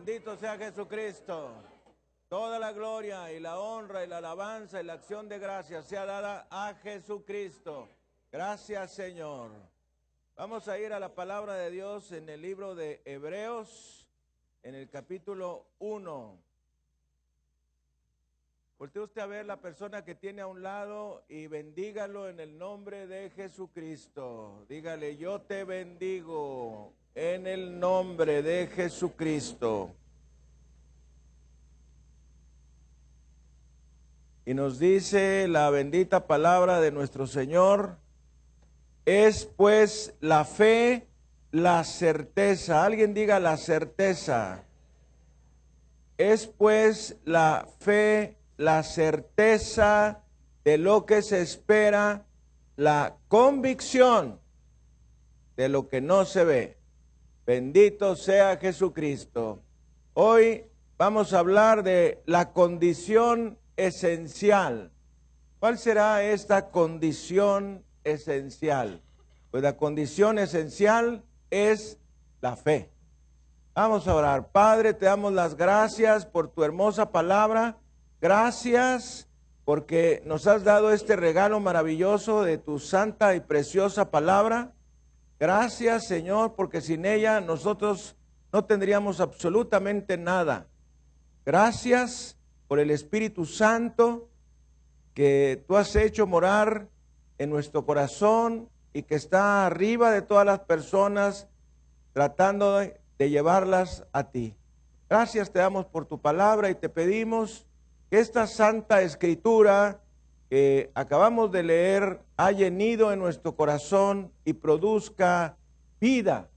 Bendito sea Jesucristo. Toda la gloria y la honra y la alabanza y la acción de gracias sea dada a Jesucristo. Gracias, Señor. Vamos a ir a la palabra de Dios en el libro de Hebreos, en el capítulo 1. Voltee usted a ver la persona que tiene a un lado y bendígalo en el nombre de Jesucristo. Dígale, yo te bendigo en el nombre de Jesucristo. Y nos dice la bendita palabra de nuestro Señor, es pues la fe, la certeza. Alguien diga la certeza. Es pues la fe, la certeza de lo que se espera, la convicción de lo que no se ve. Bendito sea Jesucristo. Hoy vamos a hablar de la condición esencial. ¿Cuál será esta condición esencial? Pues la condición esencial es la fe. Vamos a orar. Padre, te damos las gracias por tu hermosa palabra. Gracias porque nos has dado este regalo maravilloso de tu santa y preciosa palabra. Gracias, Señor, porque sin ella nosotros no tendríamos absolutamente nada. Gracias por el Espíritu Santo que tú has hecho morar en nuestro corazón y que está arriba de todas las personas tratando de llevarlas a ti. Gracias te damos por tu palabra y te pedimos que esta santa escritura que acabamos de leer haya nido en nuestro corazón y produzca vida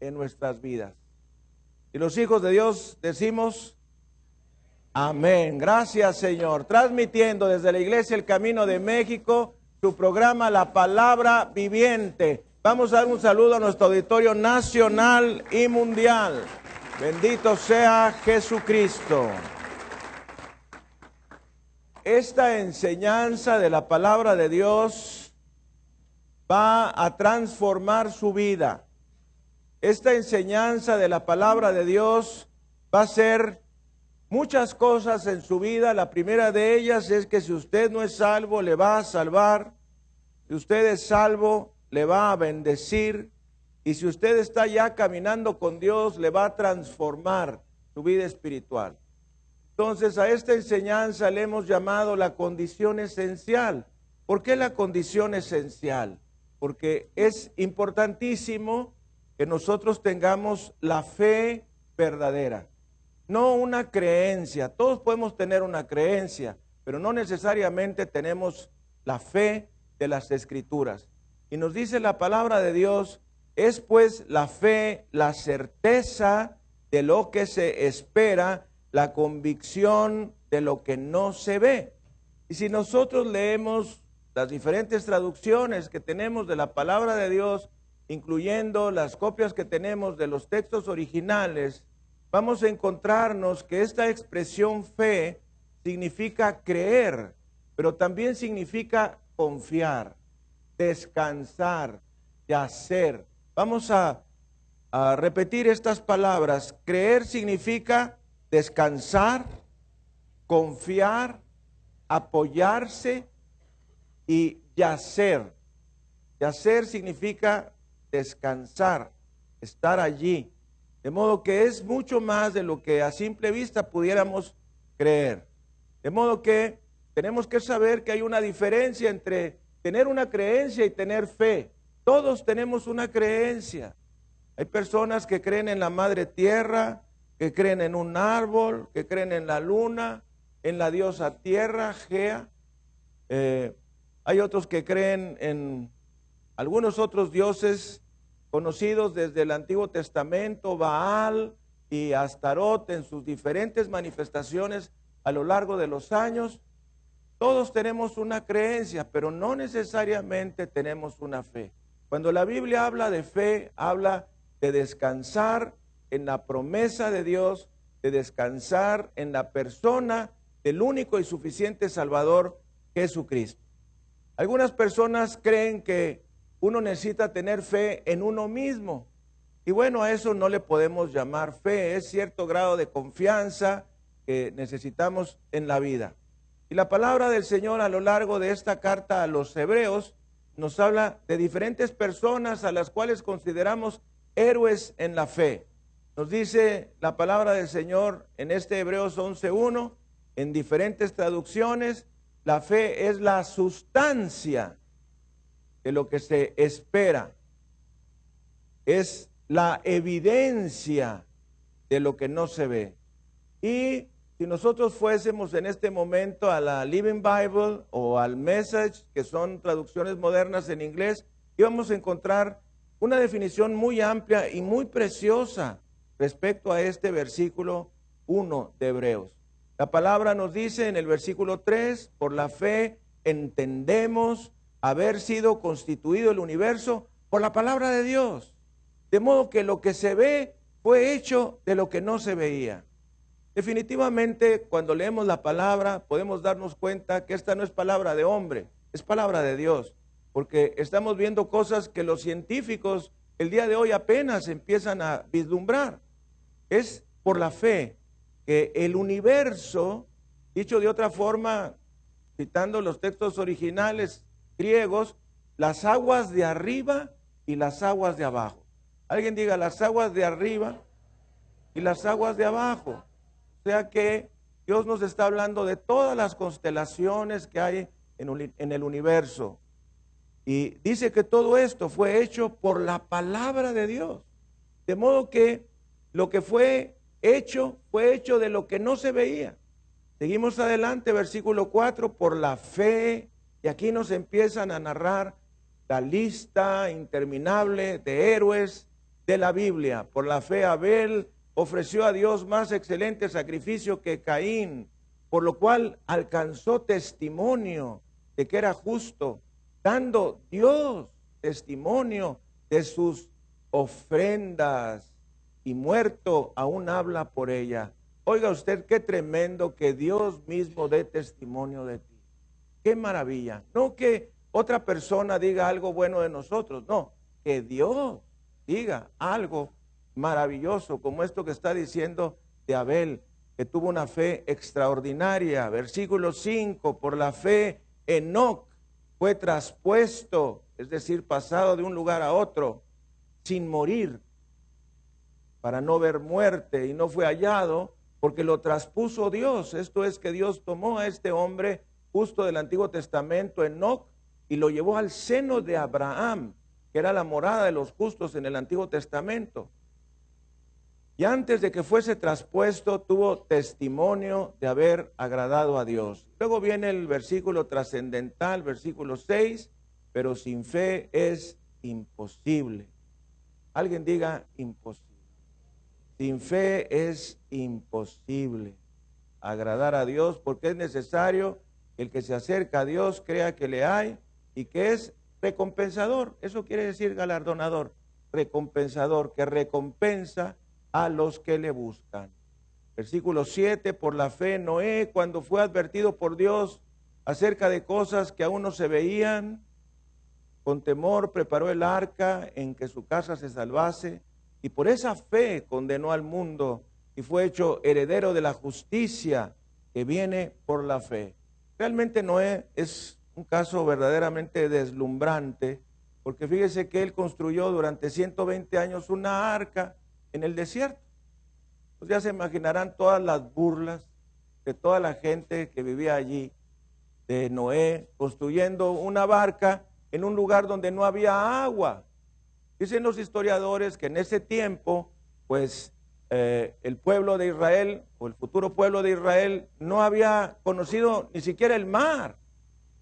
en nuestras vidas. Y los hijos de Dios decimos amén. Gracias, Señor. Transmitiendo desde la Iglesia El Camino de México su programa La Palabra Viviente. Vamos a dar un saludo a nuestro auditorio nacional y mundial. Bendito sea Jesucristo. Esta enseñanza de la palabra de Dios va a transformar su vida. Esta enseñanza de la palabra de Dios va a ser muchas cosas en su vida. La primera de ellas es que si usted no es salvo, le va a salvar. Si usted es salvo, le va a bendecir. Y si usted está ya caminando con Dios, le va a transformar su vida espiritual. Entonces, a esta enseñanza le hemos llamado la condición esencial. ¿Por qué la condición esencial? Porque es importantísimo que nosotros tengamos la fe verdadera. No una creencia. Todos podemos tener una creencia, pero no necesariamente tenemos la fe de las Escrituras. Y nos dice la palabra de Dios, es pues la fe, la certeza de lo que se espera, la convicción de lo que no se ve. Y si nosotros leemos las diferentes traducciones que tenemos de la palabra de Dios, incluyendo las copias que tenemos de los textos originales, vamos a encontrarnos que esta expresión fe significa creer, pero también significa confiar, descansar, yacer. Vamos a repetir estas palabras. Creer significa descansar, confiar, apoyarse y yacer. Yacer significa descansar, estar allí. De modo que es mucho más de lo que a simple vista pudiéramos creer. De modo que tenemos que saber que hay una diferencia entre tener una creencia y tener fe. Todos tenemos una creencia. Hay personas que creen en la madre tierra, que creen en un árbol, que creen en la luna, en la diosa tierra, Gea. Hay otros que creen en algunos otros dioses conocidos desde el Antiguo Testamento, Baal y Astarot en sus diferentes manifestaciones a lo largo de los años. Todos tenemos una creencia, pero no necesariamente tenemos una fe. Cuando la Biblia habla de fe, habla de descansar en la promesa de Dios, de descansar en la persona del único y suficiente Salvador, Jesucristo. Algunas personas creen que uno necesita tener fe en uno mismo. Y bueno, a eso no le podemos llamar fe, es cierto grado de confianza que necesitamos en la vida. Y la palabra del Señor a lo largo de esta carta a los hebreos nos habla de diferentes personas a las cuales consideramos héroes en la fe. Nos dice la palabra del Señor en este Hebreos 11:1, en diferentes traducciones, la fe es la sustancia de lo que se espera, es la evidencia de lo que no se ve. Y si nosotros fuésemos en este momento a la Living Bible o al Message, que son traducciones modernas en inglés, íbamos a encontrar una definición muy amplia y muy preciosa respecto a este versículo 1 de Hebreos. La palabra nos dice en el versículo 3, por la fe entendemos haber sido constituido el universo por la palabra de Dios. De modo que lo que se ve fue hecho de lo que no se veía. Definitivamente, cuando leemos la palabra, podemos darnos cuenta que esta no es palabra de hombre, es palabra de Dios, porque estamos viendo cosas que los científicos el día de hoy apenas empiezan a vislumbrar. Es por la fe que el universo, dicho de otra forma, citando los textos originales griegos, las aguas de arriba y las aguas de abajo. Alguien diga las aguas de arriba y las aguas de abajo. O sea que Dios nos está hablando de todas las constelaciones que hay en el universo. Y dice que todo esto fue hecho por la palabra de Dios. De modo que lo que fue hecho de lo que no se veía. Seguimos adelante, versículo 4, por la fe. Y aquí nos empiezan a narrar la lista interminable de héroes de la Biblia. Por la fe Abel ofreció a Dios más excelente sacrificio que Caín, por lo cual alcanzó testimonio de que era justo, dando Dios testimonio de sus ofrendas, y muerto aún habla por ella. Oiga usted, qué tremendo que Dios mismo dé testimonio de ti. Qué maravilla. No que otra persona diga algo bueno de nosotros, no, que Dios diga algo maravilloso, como esto que está diciendo de Abel, que tuvo una fe extraordinaria. Versículo 5, por la fe Enoc fue traspuesto, es decir, pasado de un lugar a otro, sin morir, para no ver muerte, y no fue hallado, porque lo traspuso Dios. Esto es que Dios tomó a este hombre justo del Antiguo Testamento, Enoc, y lo llevó al seno de Abraham, que era la morada de los justos en el Antiguo Testamento. Y antes de que fuese traspuesto, tuvo testimonio de haber agradado a Dios. Luego viene el versículo trascendental, versículo 6, pero sin fe es imposible. Alguien diga imposible. Sin fe es imposible agradar a Dios, porque es necesario que el que se acerca a Dios crea que le hay y que es recompensador. Eso quiere decir galardonador, recompensador, que recompensa a los que le buscan. Versículo 7, por la fe Noé, cuando fue advertido por Dios acerca de cosas que aún no se veían, con temor preparó el arca en que su casa se salvase, y por esa fe condenó al mundo y fue hecho heredero de la justicia que viene por la fe. Realmente Noé es un caso verdaderamente deslumbrante, porque fíjese que él construyó durante 120 años una arca en el desierto. Pues ya se imaginarán todas las burlas de toda la gente que vivía allí, de Noé, construyendo una barca en un lugar donde no había agua. Dicen los historiadores que en ese tiempo, pues el pueblo de Israel, o el futuro pueblo de Israel, no había conocido ni siquiera el mar.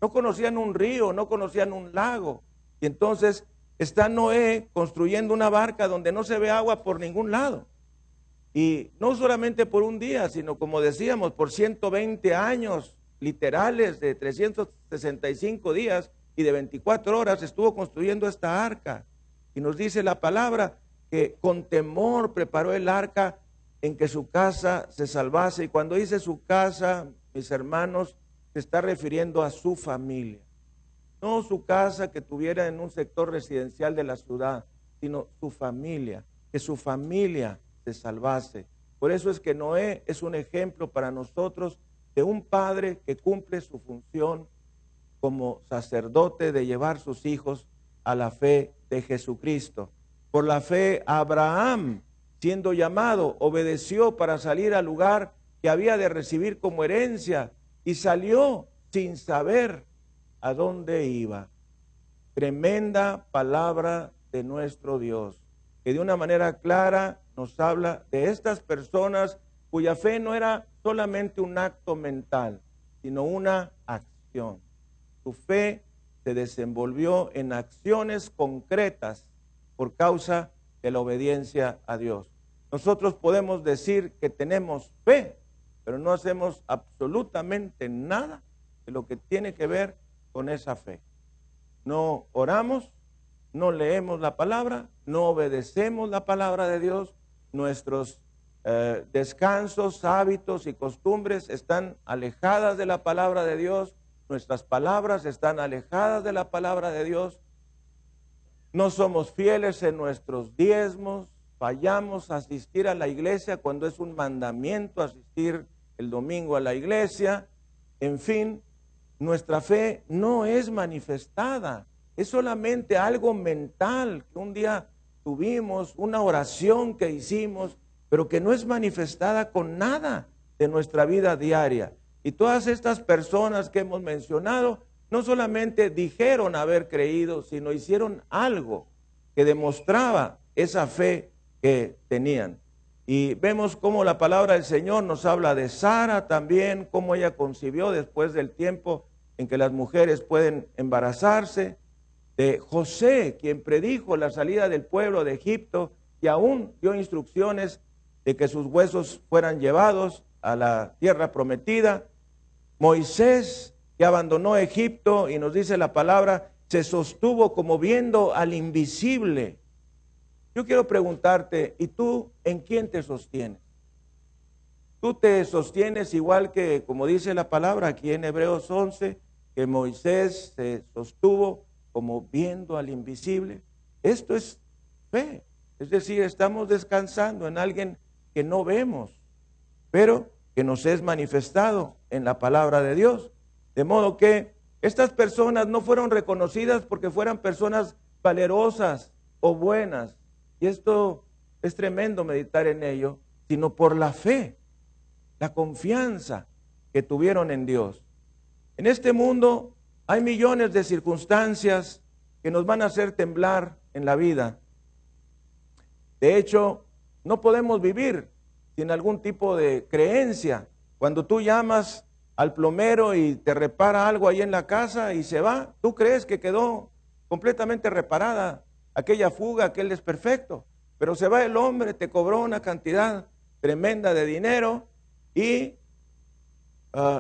No conocían un río, no conocían un lago. Y entonces está Noé construyendo una barca donde no se ve agua por ningún lado. Y no solamente por un día, sino como decíamos, por 120 años literales de 365 días y de 24 horas estuvo construyendo esta arca. Y nos dice la palabra que con temor preparó el arca en que su casa se salvase. Y cuando dice su casa, mis hermanos, se está refiriendo a su familia. No su casa que tuviera en un sector residencial de la ciudad, sino su familia. que su familia se salvase. Por eso es que Noé es un ejemplo para nosotros de un padre que cumple su función como sacerdote de llevar sus hijos a la fe de Jesucristo. Por la fe, Abraham, siendo llamado, obedeció para salir al lugar que había de recibir como herencia y salió sin saber a dónde iba. Tremenda palabra de nuestro Dios, que de una manera clara nos habla de estas personas cuya fe no era solamente un acto mental, sino una acción. Su fe se desenvolvió en acciones concretas por causa de la obediencia a Dios. Nosotros podemos decir que tenemos fe, pero no hacemos absolutamente nada de lo que tiene que ver con esa fe. No oramos, no leemos la palabra, no obedecemos la palabra de Dios. Nuestros descansos, hábitos y costumbres están alejadas de la palabra de Dios. Nuestras palabras están alejadas de la palabra de Dios. No somos fieles en nuestros diezmos. Fallamos a asistir a la iglesia cuando es un mandamiento asistir el domingo a la iglesia. En fin, nuestra fe no es manifestada. Es solamente algo mental que un día tuvimos, una oración que hicimos, pero que no es manifestada con nada de nuestra vida diaria. Y todas estas personas que hemos mencionado no solamente dijeron haber creído, sino hicieron algo que demostraba esa fe que tenían. Y vemos cómo la palabra del Señor nos habla de Sara también, cómo ella concibió después del tiempo en que las mujeres pueden embarazarse, de José, quien predijo la salida del pueblo de Egipto y aún dio instrucciones de que sus huesos fueran llevados a la tierra prometida. Moisés, que abandonó Egipto, y nos dice la palabra, se sostuvo como viendo al invisible. Yo quiero preguntarte, ¿y tú en quién te sostienes? ¿Tú te sostienes igual que, como dice la palabra aquí en Hebreos 11, que Moisés se sostuvo como viendo al invisible? Esto es fe. Es decir, estamos descansando en alguien que no vemos, pero que nos es manifestado en la palabra de Dios. De modo que estas personas no fueron reconocidas porque fueran personas valerosas o buenas. Y esto es tremendo meditar en ello, sino por la fe, la confianza que tuvieron en Dios. En este mundo hay millones de circunstancias que nos van a hacer temblar en la vida. De hecho, no podemos vivir sin algún tipo de creencia. Cuando tú llamas al plomero y te repara algo ahí en la casa y se va, tú crees que quedó completamente reparada aquella fuga, aquel desperfecto. Pero se va el hombre, te cobró una cantidad tremenda de dinero y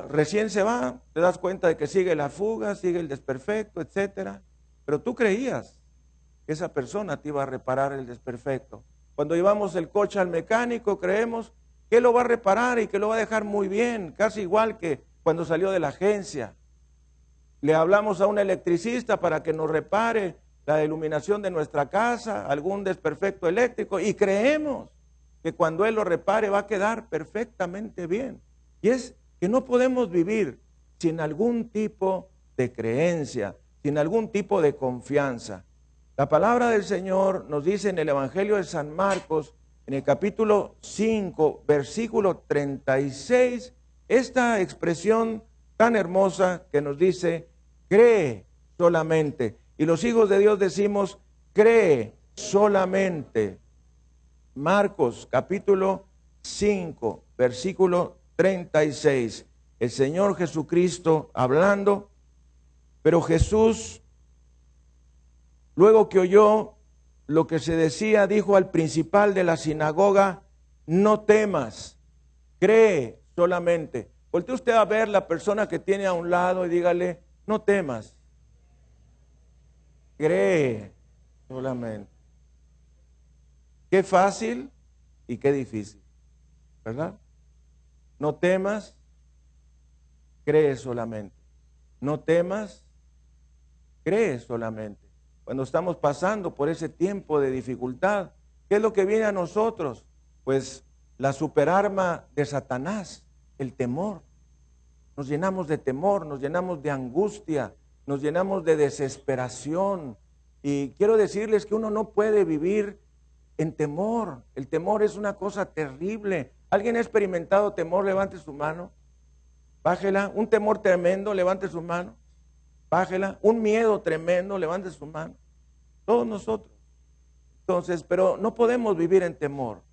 recién se va, te das cuenta de que sigue la fuga, sigue el desperfecto, etcétera. Pero tú creías que esa persona te iba a reparar el desperfecto. Cuando llevamos el coche al mecánico, creemos que él lo va a reparar y que lo va a dejar muy bien, casi igual que cuando salió de la agencia. Le hablamos a un electricista para que nos repare la iluminación de nuestra casa, algún desperfecto eléctrico, y creemos que cuando él lo repare va a quedar perfectamente bien. Y es que no podemos vivir sin algún tipo de creencia, sin algún tipo de confianza. La palabra del Señor nos dice en el Evangelio de San Marcos, en el capítulo 5, versículo 36, esta expresión tan hermosa que nos dice, cree solamente. Y los hijos de Dios decimos, cree solamente. Marcos capítulo 5, versículo 36. El Señor Jesucristo hablando, pero Jesús, luego que oyó lo que se decía, dijo al principal de la sinagoga, no temas, cree solamente. Voltee usted a ver la persona que tiene a un lado y dígale, no temas, cree solamente. Qué fácil y qué difícil, ¿verdad? No temas, cree solamente. No temas, cree solamente. Cuando estamos pasando por ese tiempo de dificultad, ¿Qué es lo que viene a nosotros? Pues la superarma de Satanás, el temor. Nos llenamos de temor, nos llenamos de angustia, nos llenamos de desesperación. Y quiero decirles que uno no puede vivir en temor. El temor es una cosa terrible. ¿Alguien ha experimentado temor? Levante su mano. Bájela. Un temor tremendo, levante su mano. Bájela. Un miedo tremendo, levante su mano. Todos nosotros. Entonces, pero no podemos vivir en temor.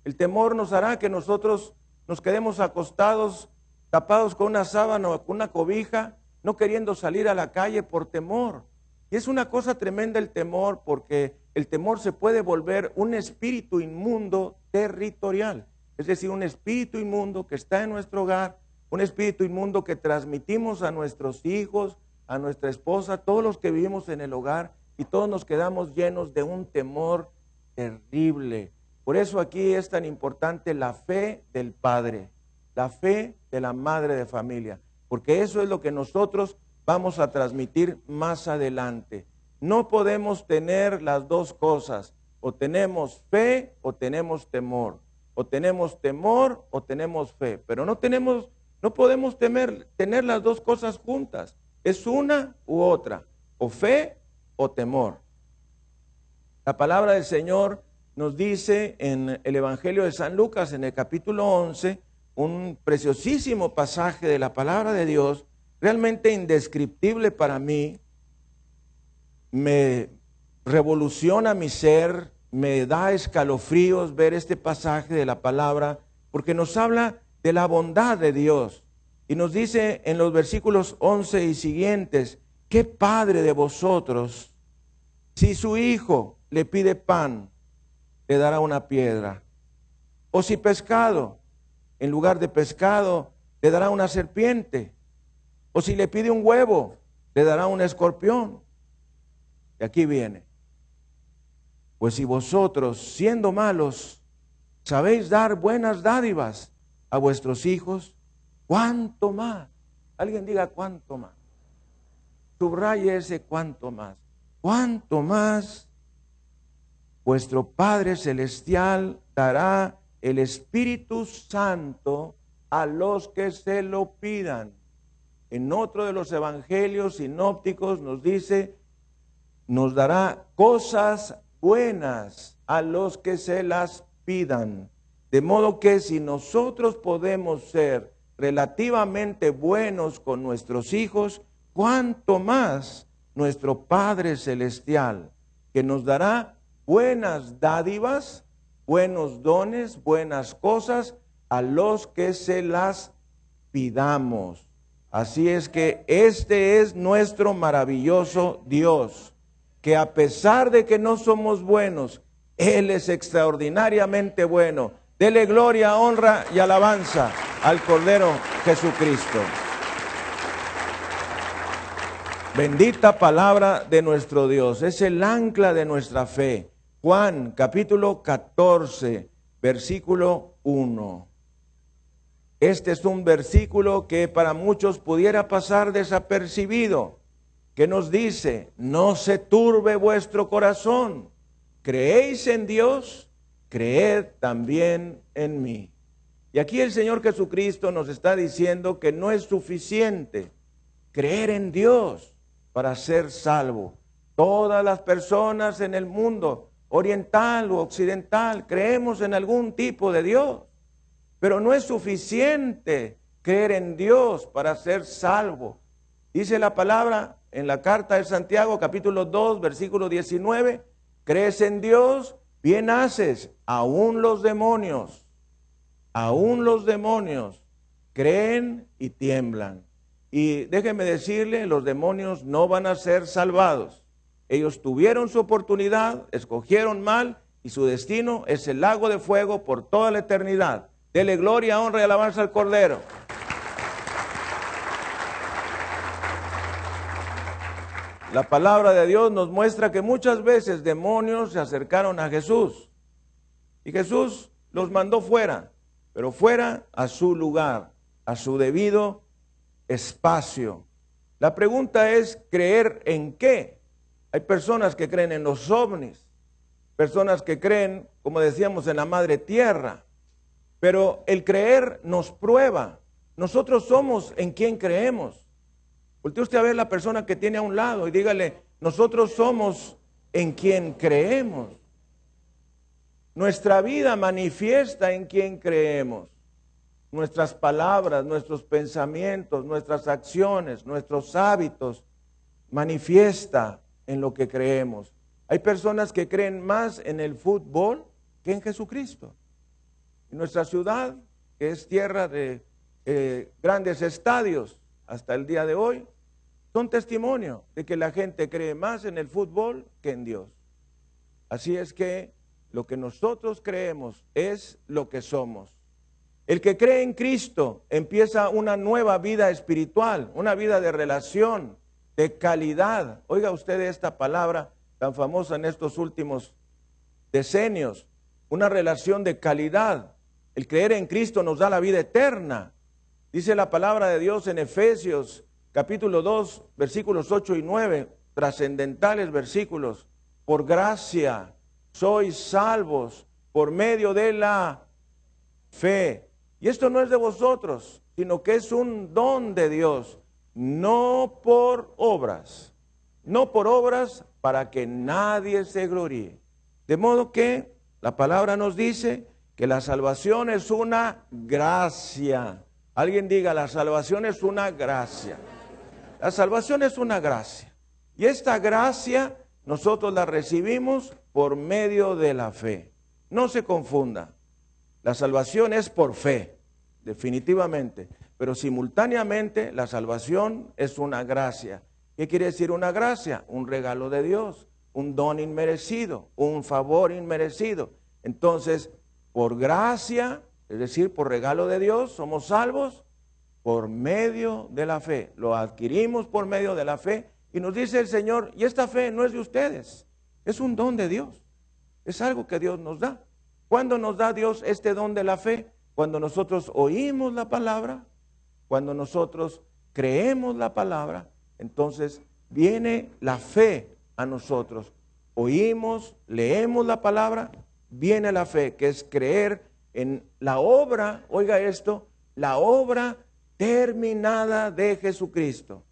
El temor nos hará que nosotros nos quedemos acostados, tapados con una sábana o con una cobija, no queriendo salir a la calle por temor. Y es una cosa tremenda el temor, porque el temor se puede volver un espíritu inmundo territorial. Es decir, un espíritu inmundo que está en nuestro hogar, un espíritu inmundo que transmitimos a nuestros hijos, a nuestra esposa, todos los que vivimos en el hogar, y todos nos quedamos llenos de un temor terrible. Por eso aquí es tan importante la fe del padre, la fe de la madre de familia, porque eso es lo que nosotros vamos a transmitir más adelante. No podemos tener las dos cosas, o tenemos fe o tenemos temor, o tenemos temor o tenemos fe, pero no podemos tener las dos cosas juntas, es una u otra, o fe o temor. La palabra del Señor nos dice en el Evangelio de San Lucas, en el capítulo 11, un preciosísimo pasaje de la palabra de Dios, realmente indescriptible para mí, me revoluciona mi ser, me da escalofríos ver este pasaje de la palabra, porque nos habla de la bondad de Dios. Y nos dice en los versículos 11 y siguientes: ¿qué padre de vosotros, si su hijo le pide pan, le dará una piedra? O si pescado, en lugar de pescado, le dará una serpiente. O si le pide un huevo, le dará un escorpión. Y aquí viene: pues si vosotros, siendo malos, sabéis dar buenas dádivas a vuestros hijos, ¿cuánto más? Alguien diga cuánto más. Subraye ese cuánto más. ¿Cuánto más vuestro Padre Celestial dará el Espíritu Santo a los que se lo pidan? En otro de los evangelios sinópticos nos dice: nos dará cosas buenas a los que se las pidan. De modo que si nosotros podemos ser relativamente buenos con nuestros hijos, cuánto más nuestro Padre Celestial, que nos dará buenas dádivas, buenos dones, buenas cosas a los que se las pidamos. Así es que este es nuestro maravilloso Dios, que a pesar de que no somos buenos, Él es extraordinariamente bueno. Dele gloria, honra y alabanza al Cordero Jesucristo. Bendita palabra de nuestro Dios, es el ancla de nuestra fe. Juan capítulo 14, versículo 1. Este es un versículo que para muchos pudiera pasar desapercibido, que nos dice: no se turbe vuestro corazón, creéis en Dios, creed también en mí. Y aquí el Señor Jesucristo nos está diciendo que no es suficiente creer en Dios para ser salvo. Todas las personas en el mundo, oriental o occidental, creemos en algún tipo de Dios, pero no es suficiente creer en Dios para ser salvo. Dice la palabra en la carta de Santiago, capítulo 2, versículo 19, crees en Dios, bien haces. Aún los demonios creen y tiemblan. Y déjenme decirle, los demonios no van a ser salvados. Ellos tuvieron su oportunidad, escogieron mal, y su destino es el lago de fuego por toda la eternidad. Dele gloria, honra y alabanza al Cordero. La palabra de Dios nos muestra que muchas veces demonios se acercaron a Jesús y Jesús los mandó fuera, pero fuera a su lugar, a su debido espacio. La pregunta es: ¿creer en qué? Hay personas que creen en los ovnis, personas que creen, como decíamos, en la madre tierra. Pero el creer nos prueba. Nosotros somos en quien creemos. Voltee usted a ver la persona que tiene a un lado y dígale, nosotros somos en quien creemos. Nuestra vida manifiesta en quien creemos. Nuestras palabras, nuestros pensamientos, nuestras acciones, nuestros hábitos, manifiesta en lo que creemos. Hay personas que creen más en el fútbol que en Jesucristo. En nuestra ciudad, que es tierra de grandes estadios hasta el día de hoy, son testimonio de que la gente cree más en el fútbol que en Dios. Así es que lo que nosotros creemos es lo que somos. El que cree en Cristo empieza una nueva vida espiritual, una vida de relación, de calidad. Oiga usted esta palabra tan famosa en estos últimos decenios, una relación de calidad. El creer en Cristo nos da la vida eterna. Dice la palabra de Dios en Efesios capítulo 2, versículos 8 y 9, trascendentales versículos. Por gracia sois salvos por medio de la fe. Y esto no es de vosotros, sino que es un don de Dios, no por obras. No por obras para que nadie se gloríe. De modo que la palabra nos dice que la salvación es una gracia. Alguien diga, la salvación es una gracia. La salvación es una gracia. Y esta gracia nosotros la recibimos por medio de la fe. No se confunda. La salvación es por fe, definitivamente. Pero simultáneamente la salvación es una gracia. ¿Qué quiere decir una gracia? Un regalo de Dios, un don inmerecido, un favor inmerecido. Entonces, por gracia, es decir, por regalo de Dios, somos salvos por medio de la fe. Lo adquirimos por medio de la fe y nos dice el Señor, y esta fe no es de ustedes, es un don de Dios. Es algo que Dios nos da. ¿Cuándo nos da Dios este don de la fe? Cuando nosotros oímos la palabra, cuando nosotros creemos la palabra, entonces viene la fe a nosotros. Oímos, leemos la palabra, viene la fe, que es creer en la obra, oiga esto, la obra terminada de Jesucristo.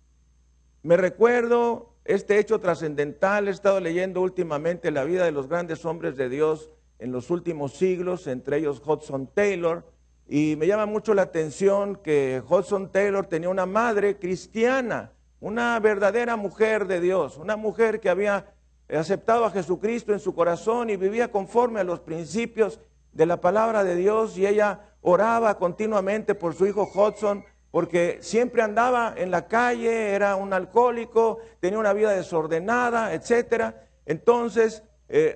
Me recuerdo este hecho trascendental. He estado leyendo últimamente la vida de los grandes hombres de Dios en los últimos siglos, entre ellos Hudson Taylor, y me llama mucho la atención que Hudson Taylor tenía una madre cristiana, una verdadera mujer de Dios, una mujer que había aceptado a Jesucristo en su corazón y vivía conforme a los principios de la palabra de Dios, y ella oraba continuamente por su hijo Hudson, porque siempre andaba en la calle, era un alcohólico, tenía una vida desordenada, etcétera. Entonces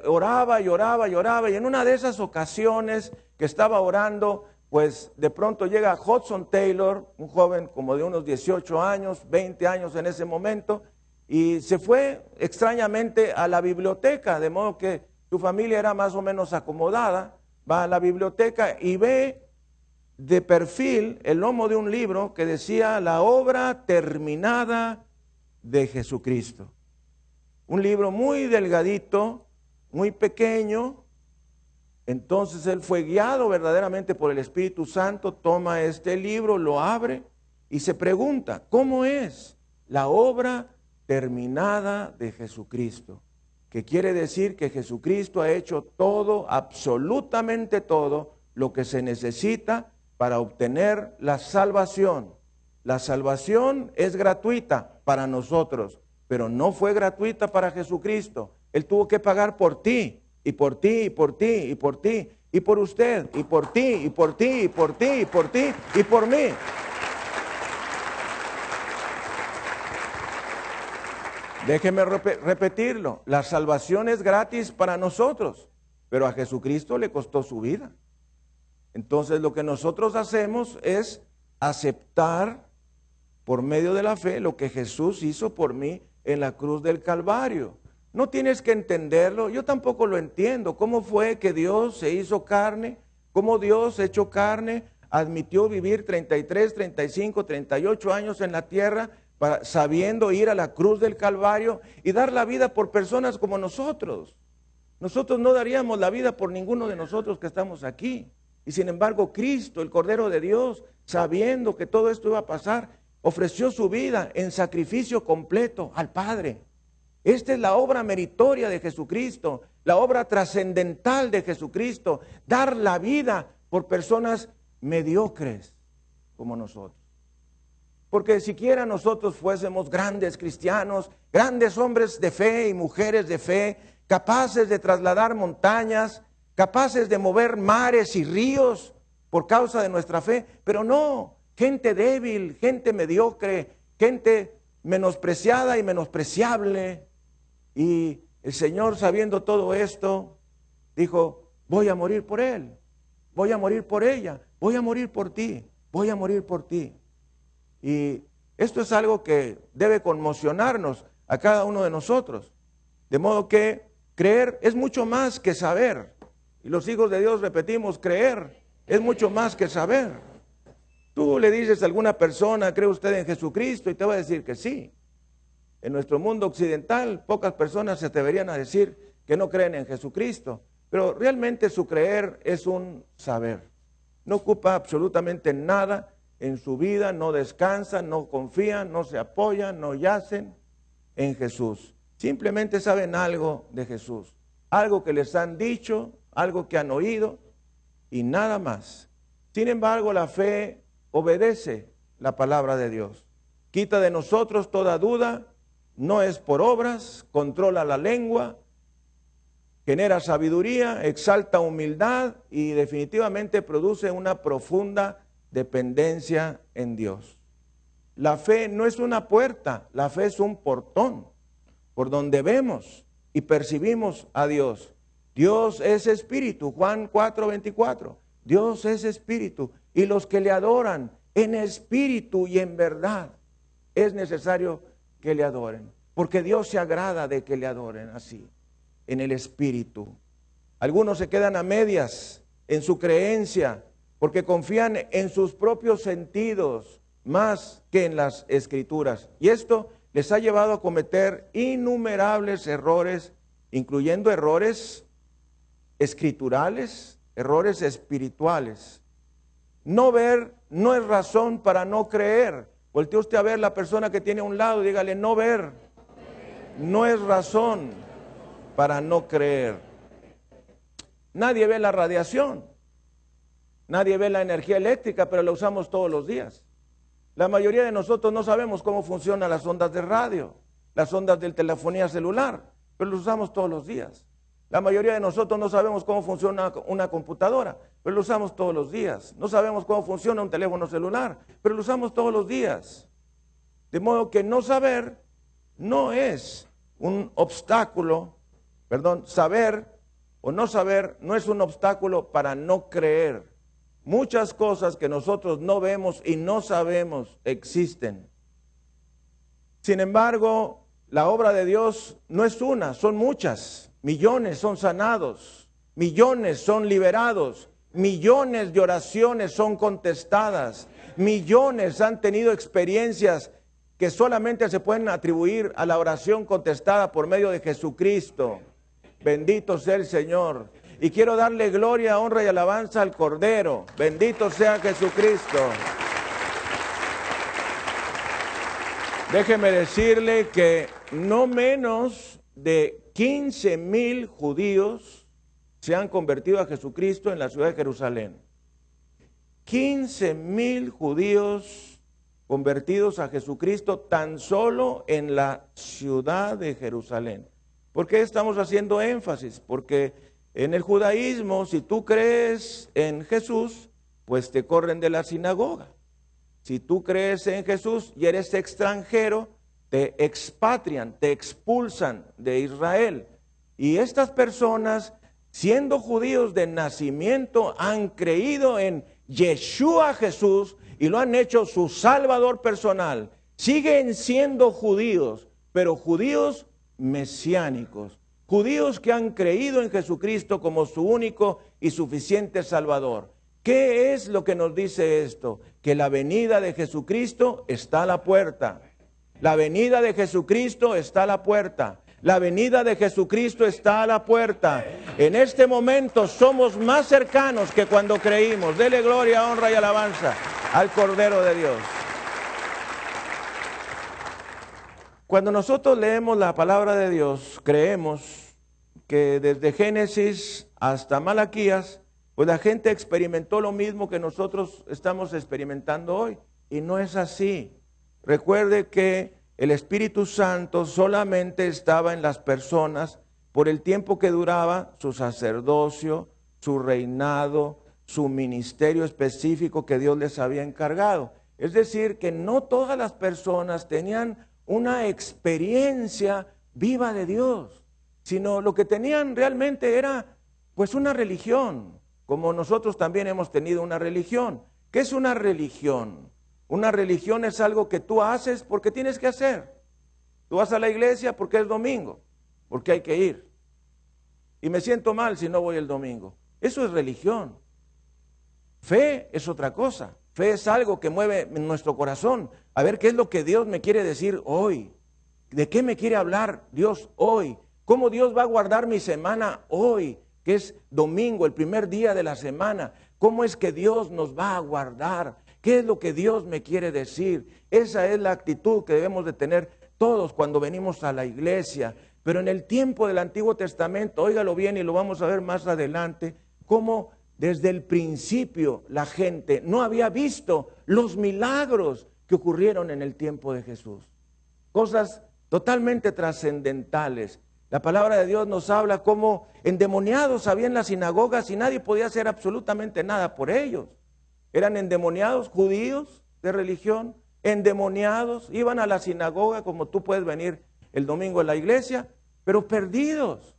oraba y oraba y oraba, y en una de esas ocasiones que estaba orando, pues de pronto llega Hudson Taylor, un joven como de unos 18 años, 20 años en ese momento, y se fue extrañamente a la biblioteca, de modo que su familia era más o menos acomodada. Va a la biblioteca y ve de perfil el lomo de un libro que decía la obra terminada de Jesucristo. Un libro muy delgadito, muy pequeño. Entonces él fue guiado verdaderamente por el Espíritu Santo, toma este libro, lo abre y se pregunta, ¿cómo es la obra terminada de Jesucristo? Que quiere decir que Jesucristo ha hecho todo, absolutamente todo, lo que se necesita para obtener la salvación. La salvación es gratuita para nosotros, pero no fue gratuita para Jesucristo. Él tuvo que pagar por ti, y por ti, y por ti, y por ti, y por usted, y por ti, y por ti, y por ti, y por ti, y por mí. Déjeme repetirlo, la salvación es gratis para nosotros, pero a Jesucristo le costó su vida. Entonces lo que nosotros hacemos es aceptar por medio de la fe lo que Jesús hizo por mí en la cruz del Calvario. No tienes que entenderlo, yo tampoco lo entiendo. ¿Cómo fue que Dios se hizo carne? ¿Cómo Dios hecho carne admitió vivir 33, 35, 38 años en la tierra sabiendo ir a la cruz del Calvario y dar la vida por personas como nosotros? Nosotros no daríamos la vida por ninguno de nosotros que estamos aquí. Y sin embargo, Cristo, el Cordero de Dios, sabiendo que todo esto iba a pasar, ofreció su vida en sacrificio completo al Padre. Esta es la obra meritoria de Jesucristo, la obra trascendental de Jesucristo, dar la vida por personas mediocres como nosotros. Porque siquiera nosotros fuésemos grandes cristianos, grandes hombres de fe y mujeres de fe, capaces de trasladar montañas, capaces de mover mares y ríos por causa de nuestra fe, pero no, gente débil, gente mediocre, gente menospreciada y menospreciable. Y el Señor, sabiendo todo esto, dijo, voy a morir por él, voy a morir por ella, voy a morir por ti, voy a morir por ti. Y esto es algo que debe conmocionarnos a cada uno de nosotros. De modo que creer es mucho más que saber. Y los hijos de Dios repetimos, creer es mucho más que saber. Tú le dices a alguna persona, ¿cree usted en Jesucristo? Y te va a decir que sí. En nuestro mundo occidental, pocas personas se atreverían a decir que no creen en Jesucristo. Pero realmente su creer es un saber. No ocupa absolutamente nada en su vida, no descansan, no confían, no se apoyan, no yacen en Jesús. Simplemente saben algo de Jesús, algo que les han dicho, algo que han oído y nada más. Sin embargo, la fe obedece la palabra de Dios. Quita de nosotros toda duda, no es por obras, controla la lengua, genera sabiduría, exalta humildad y definitivamente produce una profunda dependencia en Dios. La fe no es una puerta, la fe es un portón por donde vemos y percibimos a Dios. Dios es espíritu, Juan 4:24. Dios es espíritu y los que le adoran en espíritu y en verdad es necesario que le adoren, porque Dios se agrada de que le adoren así, en el espíritu. Algunos se quedan a medias en su creencia porque confían en sus propios sentidos más que en las Escrituras. Y esto les ha llevado a cometer innumerables errores, incluyendo errores escriturales, errores espirituales. No ver no es razón para no creer. Voltee usted a ver la persona que tiene a un lado y dígale, no ver no es razón para no creer. Nadie ve la radiación. Nadie ve la energía eléctrica, pero la usamos todos los días. La mayoría de nosotros no sabemos cómo funcionan las ondas de radio, las ondas de telefonía celular, pero las usamos todos los días. La mayoría de nosotros no sabemos cómo funciona una computadora, pero lo usamos todos los días. No sabemos cómo funciona un teléfono celular, pero lo usamos todos los días. De modo que no saber no es un obstáculo, saber o no saber no es un obstáculo para no creer. Muchas cosas que nosotros no vemos y no sabemos existen. Sin embargo, la obra de Dios no es una, son muchas. Millones son sanados, millones son liberados, millones de oraciones son contestadas, millones han tenido experiencias que solamente se pueden atribuir a la oración contestada por medio de Jesucristo. Bendito sea el Señor. Y quiero darle gloria, honra y alabanza al Cordero. Bendito sea Jesucristo. Déjeme decirle que no menos de 15,000 judíos se han convertido a Jesucristo en la ciudad de Jerusalén. 15,000 judíos convertidos a Jesucristo tan solo en la ciudad de Jerusalén. ¿Por qué estamos haciendo énfasis? Porque en el judaísmo, si tú crees en Jesús, pues te corren de la sinagoga. Si tú crees en Jesús y eres extranjero, te expatrian, te expulsan de Israel. Y estas personas, siendo judíos de nacimiento, han creído en Yeshua Jesús y lo han hecho su Salvador personal. Siguen siendo judíos, pero judíos mesiánicos. Judíos que han creído en Jesucristo como su único y suficiente Salvador. ¿Qué es lo que nos dice esto? Que la venida de Jesucristo está a la puerta. La venida de Jesucristo está a la puerta. La venida de Jesucristo está a la puerta. En este momento somos más cercanos que cuando creímos. Dele gloria, honra y alabanza al Cordero de Dios. Cuando nosotros leemos la palabra de Dios, creemos que desde Génesis hasta Malaquías, pues la gente experimentó lo mismo que nosotros estamos experimentando hoy. Y no es así. Recuerde que el Espíritu Santo solamente estaba en las personas por el tiempo que duraba su sacerdocio, su reinado, su ministerio específico que Dios les había encargado. Es decir, que no todas las personas tenían una experiencia viva de Dios, sino lo que tenían realmente era pues una religión, como nosotros también hemos tenido una religión. ¿Qué es una religión? Una religión es algo que tú haces porque tienes que hacer. Tú vas a la iglesia porque es domingo, porque hay que ir. Y me siento mal si no voy el domingo. Eso es religión. Fe es otra cosa. Fe es algo que mueve nuestro corazón. A ver qué es lo que Dios me quiere decir hoy. ¿De qué me quiere hablar Dios hoy? ¿Cómo Dios va a guardar mi semana hoy? Que es domingo, el primer día de la semana. ¿Cómo es que Dios nos va a guardar? ¿Qué es lo que Dios me quiere decir? Esa es la actitud que debemos de tener todos cuando venimos a la iglesia. Pero en el tiempo del Antiguo Testamento, óigalo bien y lo vamos a ver más adelante, cómo desde el principio la gente no había visto los milagros que ocurrieron en el tiempo de Jesús. Cosas totalmente trascendentales. La palabra de Dios nos habla cómo endemoniados había en las sinagogas y nadie podía hacer absolutamente nada por ellos. Eran endemoniados, judíos de religión, endemoniados, iban a la sinagoga como tú puedes venir el domingo a la iglesia, pero perdidos.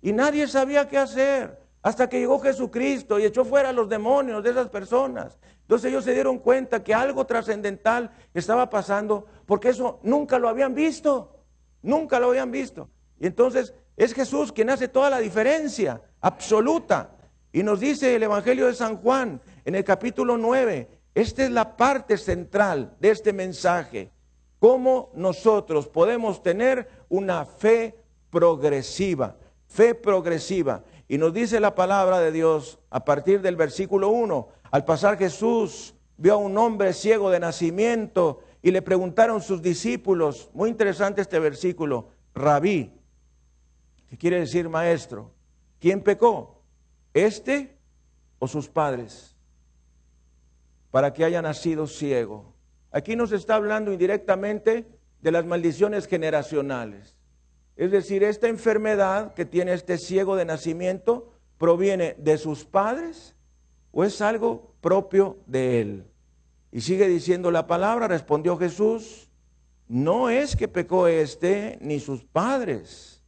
Y nadie sabía qué hacer. Hasta que llegó Jesucristo y echó fuera a los demonios de esas personas. Entonces ellos se dieron cuenta que algo trascendental estaba pasando, porque eso nunca lo habían visto. Nunca lo habían visto. Y entonces es Jesús quien hace toda la diferencia absoluta. Y nos dice el Evangelio de San Juan en el capítulo 9. Esta es la parte central de este mensaje. Cómo nosotros podemos tener una fe progresiva. Fe progresiva. Y nos dice la palabra de Dios a partir del versículo 1. Al pasar Jesús vio a un hombre ciego de nacimiento y le preguntaron sus discípulos. Muy interesante este versículo. Rabí, que quiere decir maestro. ¿Quién pecó? ¿Este o sus padres? Para que haya nacido ciego. Aquí nos está hablando indirectamente de las maldiciones generacionales. Es decir, esta enfermedad que tiene este ciego de nacimiento, ¿proviene de sus padres o es algo propio de él? Y sigue diciendo la palabra, respondió Jesús, no es que pecó este ni sus padres,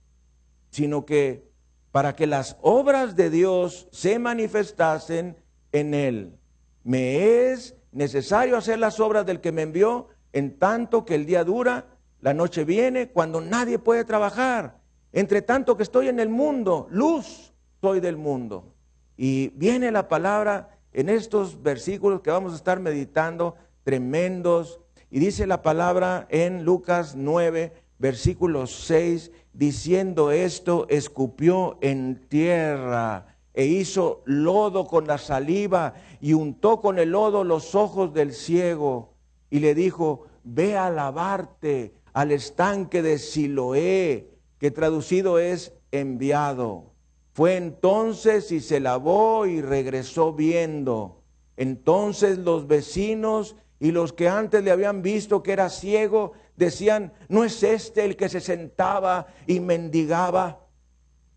sino que para que las obras de Dios se manifestasen en él. Me es necesario hacer las obras del que me envió, en tanto que el día dura, la noche viene cuando nadie puede trabajar. Entre tanto que estoy en el mundo, luz soy del mundo. Y viene la palabra en estos versículos que vamos a estar meditando, tremendos. Y dice la palabra en Lucas 9, versículo 6, diciendo esto, escupió en tierra e hizo lodo con la saliva y untó con el lodo los ojos del ciego. Y le dijo, ve a lavarte al estanque de Siloé, que traducido es enviado. Fue entonces y se lavó y regresó viendo. Entonces los vecinos y los que antes le habían visto que era ciego, decían, ¿no es este el que se sentaba y mendigaba?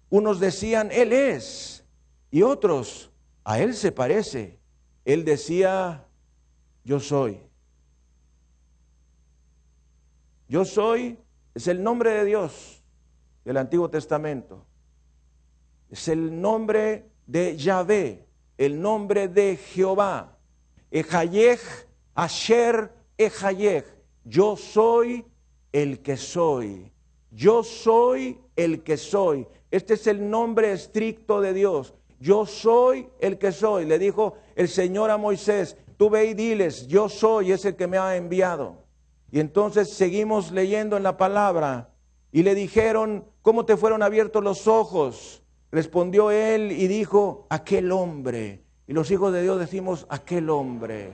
Unos decían, él es, y otros, a él se parece. Él decía, yo soy. Yo soy, es el nombre de Dios del Antiguo Testamento. Es el nombre de Yahvé, el nombre de Jehová. Ejayej, Asher, Ejayej. Yo soy el que soy. Yo soy el que soy. Este es el nombre estricto de Dios. Yo soy el que soy. Le dijo el Señor a Moisés, tú ve y diles, yo soy, es el que me ha enviado. Y entonces seguimos leyendo en la palabra Y le dijeron, ¿cómo te fueron abiertos los ojos? Respondió él y dijo, aquel hombre. Y los hijos de Dios decimos, aquel hombre.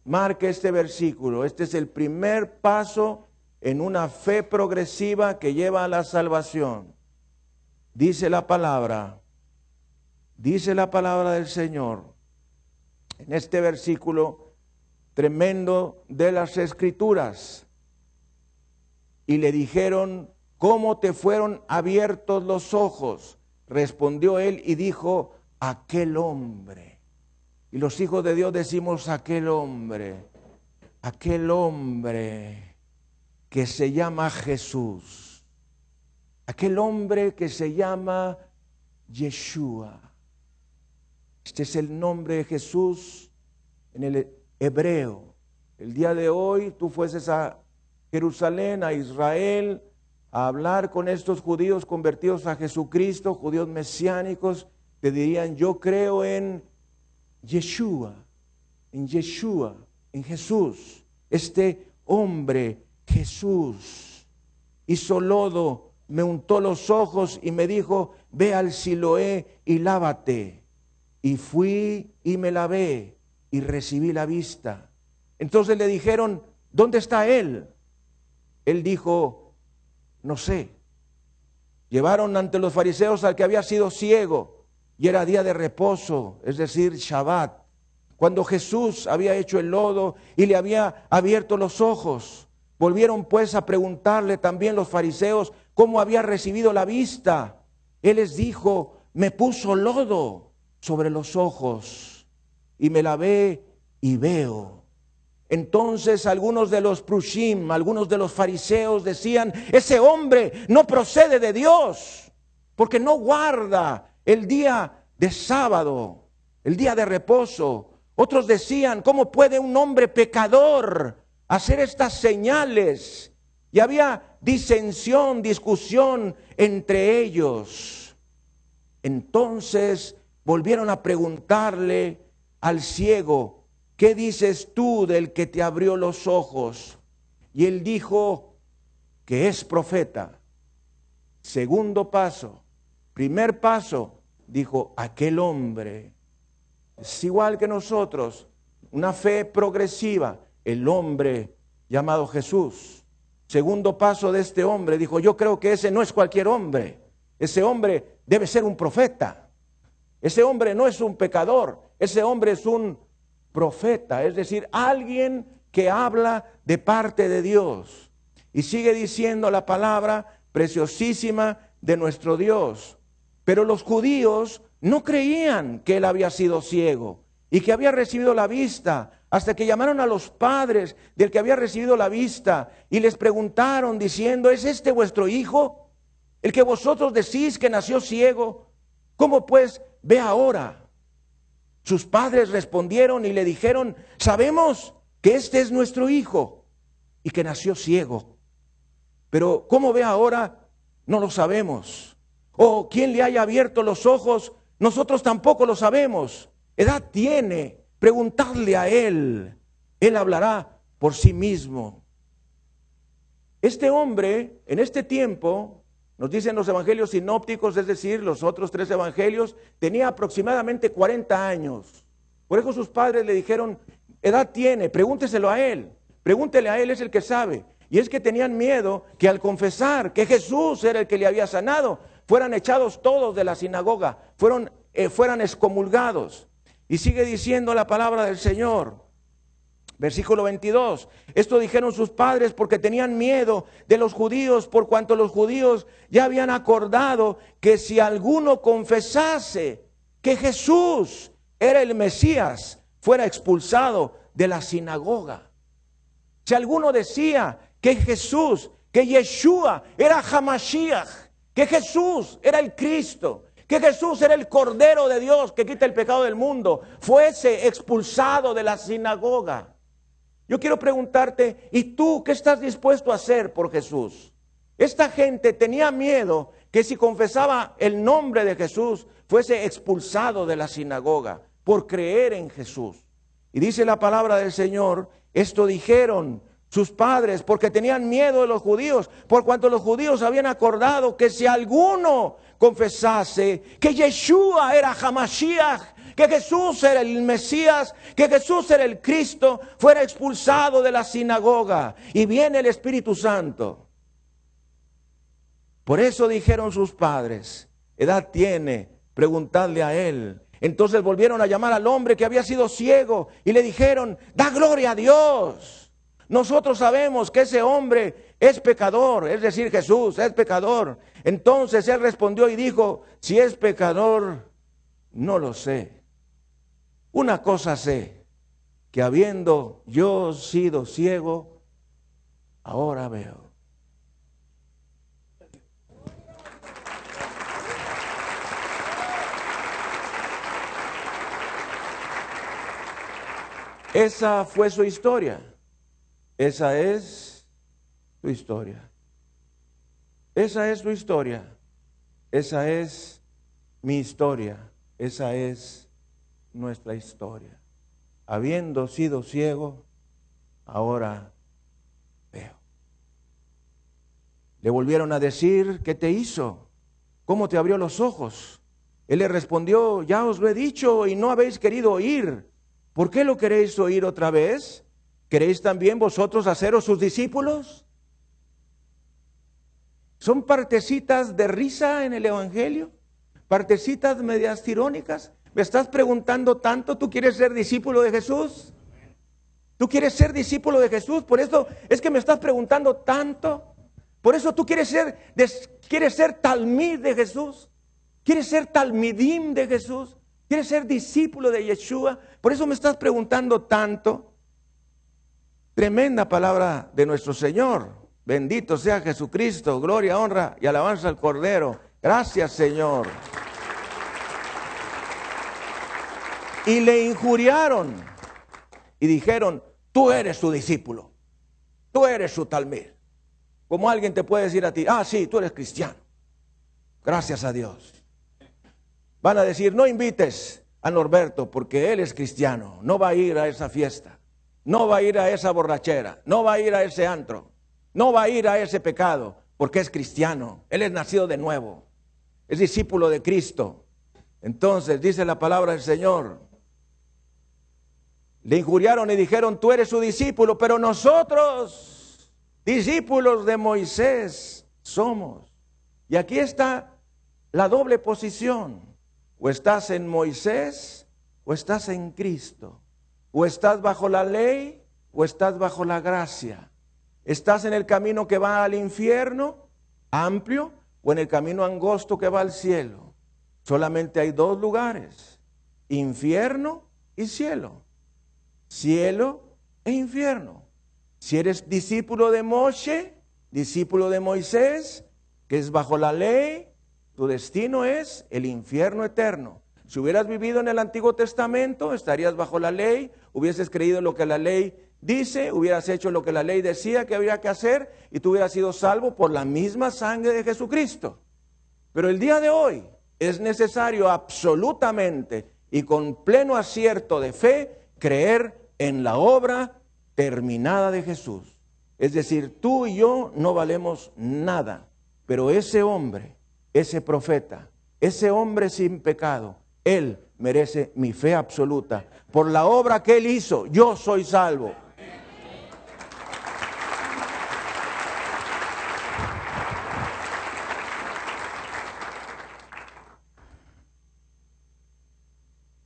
Marque este versículo. Este es el primer paso en una fe progresiva que lleva a la salvación. Dice la palabra del Señor en este versículo tremendo de las Escrituras. Y le dijeron, ¿cómo te fueron abiertos los ojos? Respondió él y dijo, aquel hombre. Y los hijos de Dios decimos, aquel hombre que se llama Jesús, aquel hombre que se llama Yeshua. Este es el nombre de Jesús en el hebreo. El día de hoy tú fueses a Jerusalén, a Israel, a hablar con estos judíos convertidos a Jesucristo, judíos mesiánicos, te dirían, yo creo en Yeshua, en Jesús. Este hombre, Jesús, hizo lodo, me untó los ojos y me dijo, ve al Siloé y lávate. Y fui y me lavé y recibí la vista. Entonces le dijeron, ¿dónde está él? Él dijo, no sé. Llevaron ante los fariseos al que había sido ciego y era día de reposo, es decir, Shabbat, cuando Jesús había hecho el lodo y le había abierto los ojos. Volvieron pues a preguntarle también los fariseos cómo había recibido la vista. Él les dijo, me puso lodo sobre los ojos y me lavé y veo. Entonces algunos de los prushim, algunos de los fariseos decían, ese hombre no procede de Dios, porque no guarda el día de sábado, el día de reposo. Otros decían, ¿cómo puede un hombre pecador hacer estas señales? Y había disensión, discusión entre ellos. Entonces volvieron a preguntarle al ciego, ¿qué dices tú del que te abrió los ojos? Y él dijo que es profeta. Segundo paso. Primer paso, dijo, aquel hombre. Es igual que nosotros, una fe progresiva, el hombre llamado Jesús. Segundo paso de este hombre, dijo, yo creo que ese no es cualquier hombre. Ese hombre debe ser un profeta. Ese hombre no es un pecador, ese hombre es un profeta, es decir, alguien que habla de parte de Dios. Y sigue diciendo la palabra preciosísima de nuestro Dios. Pero los judíos no creían que él había sido ciego y que había recibido la vista, hasta que llamaron a los padres del que había recibido la vista y les preguntaron diciendo, ¿es este vuestro hijo, el que vosotros decís que nació ciego? ¿Cómo pues ve ahora? Sus padres respondieron y le dijeron, sabemos que este es nuestro hijo y que nació ciego, pero ¿cómo ve ahora? No lo sabemos. O quién le haya abierto los ojos, nosotros tampoco lo sabemos. Edad tiene, preguntadle a él, él hablará por sí mismo. Este hombre, en este tiempo, nos dicen los evangelios sinópticos, es decir, los otros 3 evangelios, tenía aproximadamente 40 años. Por eso sus padres le dijeron, edad tiene, pregúnteselo a él, pregúntele a él, es el que sabe. Y es que tenían miedo que al confesar que Jesús era el que le había sanado, fueran echados todos de la sinagoga, fueran excomulgados. Y sigue diciendo la palabra del Señor. Versículo 22. Esto dijeron sus padres porque tenían miedo de los judíos, por cuanto los judíos ya habían acordado que si alguno confesase que Jesús era el Mesías, fuera expulsado de la sinagoga. Si alguno decía que Jesús, que Yeshua era Hamashiach, que Jesús era el Cristo, que Jesús era el Cordero de Dios que quita el pecado del mundo, fuese expulsado de la sinagoga. Yo quiero preguntarte, ¿y tú qué estás dispuesto a hacer por Jesús? Esta gente tenía miedo que si confesaba el nombre de Jesús, fuese expulsado de la sinagoga por creer en Jesús. Y dice la palabra del Señor, esto dijeron sus padres, porque tenían miedo de los judíos, por cuanto los judíos habían acordado que si alguno confesase que Yeshua era Hamashiach, que Jesús era el Mesías, que Jesús era el Cristo, fuera expulsado de la sinagoga. Y viene el Espíritu Santo. Por eso dijeron sus padres: edad tiene, preguntadle a él. Entonces volvieron a llamar al hombre que había sido ciego y le dijeron: da gloria a Dios. Nosotros sabemos que ese hombre es pecador, es decir, Jesús es pecador. Entonces él respondió y dijo: si es pecador, no lo sé. Una cosa sé, que habiendo yo sido ciego, ahora veo. Esa fue su historia. Esa es su historia. Esa es su historia. Esa es mi historia. Esa es nuestra historia. Habiendo sido ciego, ahora veo. Le volvieron a decir: ¿qué te hizo? ¿Cómo te abrió los ojos? Él le respondió: ya os lo he dicho y no habéis querido oír. ¿Por qué lo queréis oír otra vez? ¿Queréis también vosotros haceros sus discípulos? ¿Son partecitas de risa en el Evangelio? ¿Partecitas medias irónicas? ¿Me estás preguntando tanto? ¿Tú quieres ser discípulo de Jesús? ¿Tú quieres ser discípulo de Jesús? Por eso es que me estás preguntando tanto. Por eso tú quieres ser talmid de Jesús. ¿Quieres ser talmidim de Jesús? ¿Quieres ser discípulo de Yeshua? Por eso me estás preguntando tanto. Tremenda palabra de nuestro Señor. Bendito sea Jesucristo. Gloria, honra y alabanza al Cordero. Gracias, Señor. Y le injuriaron y dijeron: tú eres su discípulo. Tú eres su talmid. Como alguien te puede decir a ti: ah, sí, tú eres cristiano. Gracias a Dios. Van a decir: no invites a Norberto porque él es cristiano. No va a ir a esa fiesta. No va a ir a esa borrachera. No va a ir a ese antro. No va a ir a ese pecado porque es cristiano. Él es nacido de nuevo. Es discípulo de Cristo. Entonces dice la palabra del Señor: le injuriaron y dijeron: tú eres su discípulo, pero nosotros, discípulos de Moisés, somos. Y aquí está la doble posición. O estás en Moisés o estás en Cristo. O estás bajo la ley o estás bajo la gracia. Estás en el camino que va al infierno, amplio, o en el camino angosto que va al cielo. Solamente hay dos lugares: infierno y cielo. Cielo e infierno. Si eres discípulo de Moshe, discípulo de Moisés, que es bajo la ley, tu destino es el infierno eterno. Si hubieras vivido en el Antiguo Testamento, estarías bajo la ley, hubieses creído lo que la ley dice, hubieras hecho lo que la ley decía que había que hacer y tú hubieras sido salvo por la misma sangre de Jesucristo. Pero el día de hoy es necesario absolutamente y con pleno acierto de fe creer en la obra terminada de Jesús. Es decir, tú y yo no valemos nada, pero ese hombre, ese profeta, ese hombre sin pecado, él merece mi fe absoluta. Por la obra que él hizo, yo soy salvo.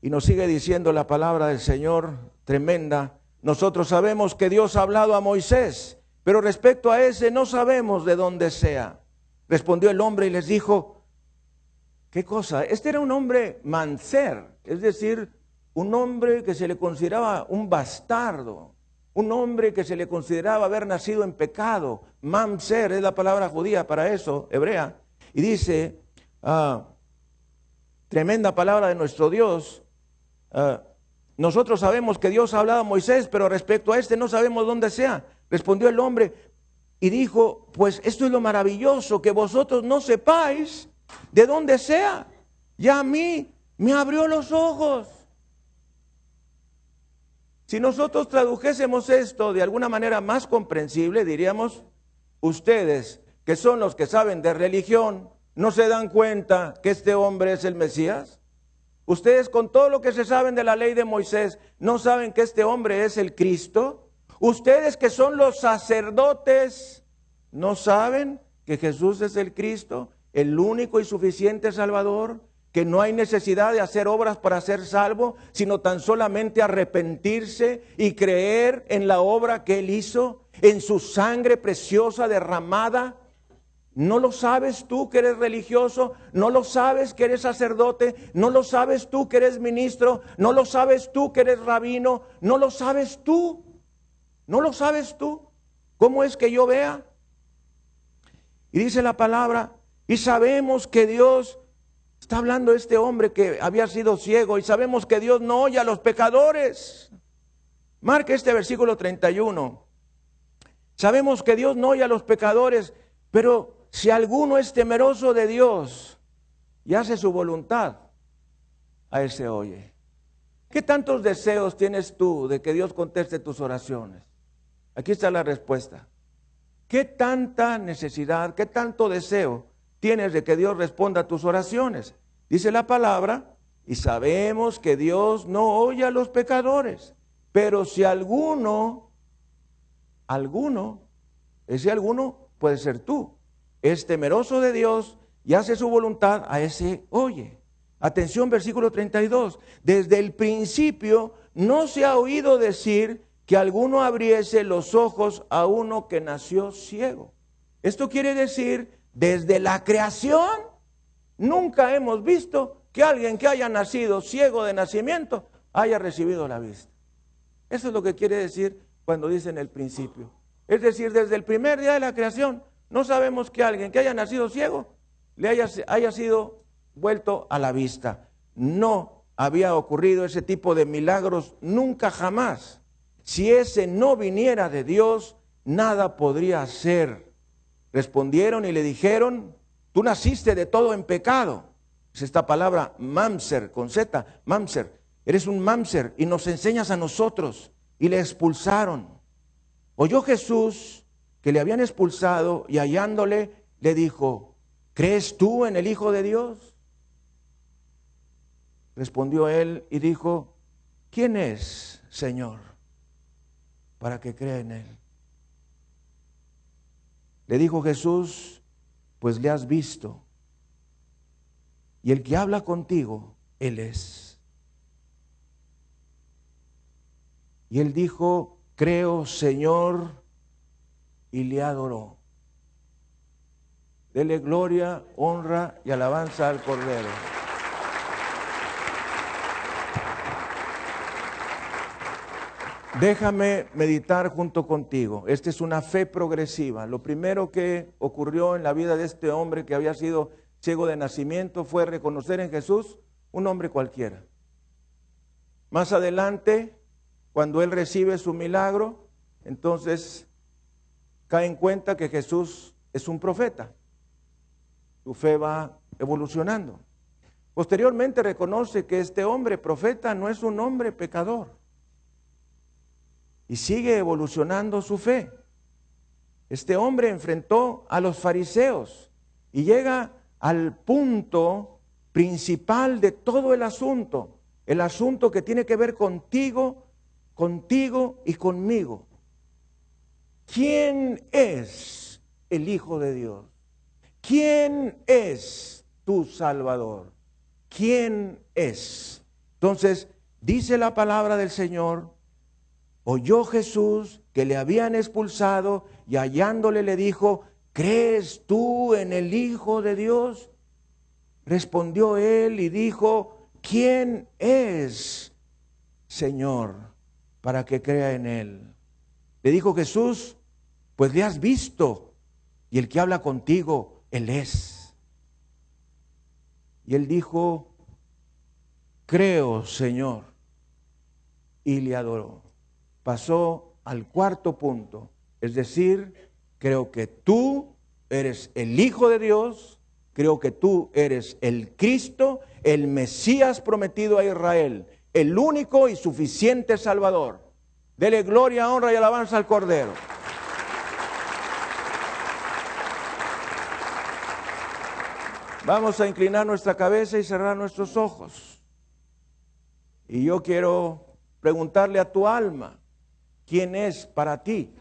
Y nos sigue diciendo la palabra del Señor, tremenda. Nosotros sabemos que Dios ha hablado a Moisés, pero respecto a ese no sabemos de dónde sea. Respondió el hombre y les dijo: ¿qué cosa? Este era un hombre manser, es decir, un hombre que se le consideraba un bastardo, un hombre que se le consideraba haber nacido en pecado. Mamser es la palabra judía para eso, hebrea. Y dice, tremenda palabra de nuestro Dios, nosotros sabemos que Dios ha hablado a Moisés, pero respecto a este no sabemos dónde sea. Respondió el hombre y dijo: pues esto es lo maravilloso, que vosotros no sepáis de dónde sea. Ya a mí me abrió los ojos. Si nosotros tradujésemos esto de alguna manera más comprensible, diríamos, ustedes que son los que saben de religión, ¿no se dan cuenta que este hombre es el Mesías? Ustedes con todo lo que se saben de la ley de Moisés, ¿no saben que este hombre es el Cristo? Ustedes que son los sacerdotes, ¿no saben que Jesús es el Cristo, el único y suficiente Salvador? Que no hay necesidad de hacer obras para ser salvo, sino tan solamente arrepentirse y creer en la obra que Él hizo, en su sangre preciosa derramada. ¿No lo sabes tú que eres religioso? ¿No lo sabes que eres sacerdote? ¿No lo sabes tú que eres ministro? ¿No lo sabes tú que eres rabino? ¿No lo sabes tú? ¿No lo sabes tú? ¿Cómo es que yo vea? Y dice la palabra, y sabemos que Dios, está hablando este hombre que había sido ciego, y sabemos que Dios no oye a los pecadores. Marca este versículo 31. Sabemos que Dios no oye a los pecadores, pero si alguno es temeroso de Dios y hace su voluntad, a ese oye. ¿Qué tantos deseos tienes tú de que Dios conteste tus oraciones? Aquí está la respuesta. ¿Qué tanta necesidad, qué tanto deseo tienes de que Dios responda a tus oraciones? Dice la palabra, y sabemos que Dios no oye a los pecadores, pero si alguno, ese alguno puede ser tú, es temeroso de Dios y hace su voluntad, a ese oye. Atención, versículo 32. Desde el principio no se ha oído decir que alguno abriese los ojos a uno que nació ciego. Esto quiere decir, desde la creación, nunca hemos visto que alguien que haya nacido ciego de nacimiento haya recibido la vista. Eso es lo que quiere decir cuando dice en el principio. Es decir, desde el primer día de la creación, no sabemos que alguien que haya nacido ciego le haya sido vuelto a la vista. No había ocurrido ese tipo de milagros nunca jamás. Si ese no viniera de Dios, nada podría hacer. Respondieron y le dijeron, tú naciste de todo en pecado. Es esta palabra mamzer, con Z, mamzer. Eres un mamzer y nos enseñas a nosotros. Y le expulsaron. Oyó Jesús que le habían expulsado y hallándole le dijo, ¿crees tú en el Hijo de Dios? Respondió él y dijo, ¿quién es, Señor, para que crea en él? Le dijo Jesús, pues le has visto, y el que habla contigo, él es. Y él dijo, creo, Señor, y le adoró. Dele gloria, honra y alabanza al Cordero. Déjame meditar junto contigo. Esta es una fe progresiva. Lo primero que ocurrió en la vida de este hombre que había sido ciego de nacimiento fue reconocer en Jesús un hombre cualquiera. Más adelante, cuando él recibe su milagro, entonces cae en cuenta que Jesús es un profeta. Su fe va evolucionando. Posteriormente reconoce que este hombre profeta no es un hombre pecador. Y sigue evolucionando su fe. Este hombre enfrentó a los fariseos y llega al punto principal de todo el asunto que tiene que ver contigo y conmigo. ¿Quién es el Hijo de Dios? ¿Quién es tu Salvador? ¿Quién es? Entonces, dice la palabra del Señor, oyó Jesús que le habían expulsado y hallándole le dijo, ¿crees tú en el Hijo de Dios? Respondió él y dijo, ¿quién es, Señor, para que crea en él? Le dijo Jesús, pues le has visto, y el que habla contigo, él es. Y él dijo, creo, Señor, y le adoró. Pasó al cuarto punto, es decir, creo que tú eres el Hijo de Dios, creo que tú eres el Cristo, el Mesías prometido a Israel, el único y suficiente Salvador. Dele gloria, honra y alabanza al Cordero. Vamos a inclinar nuestra cabeza y cerrar nuestros ojos. Y yo quiero preguntarle a tu alma, ¿quién es para ti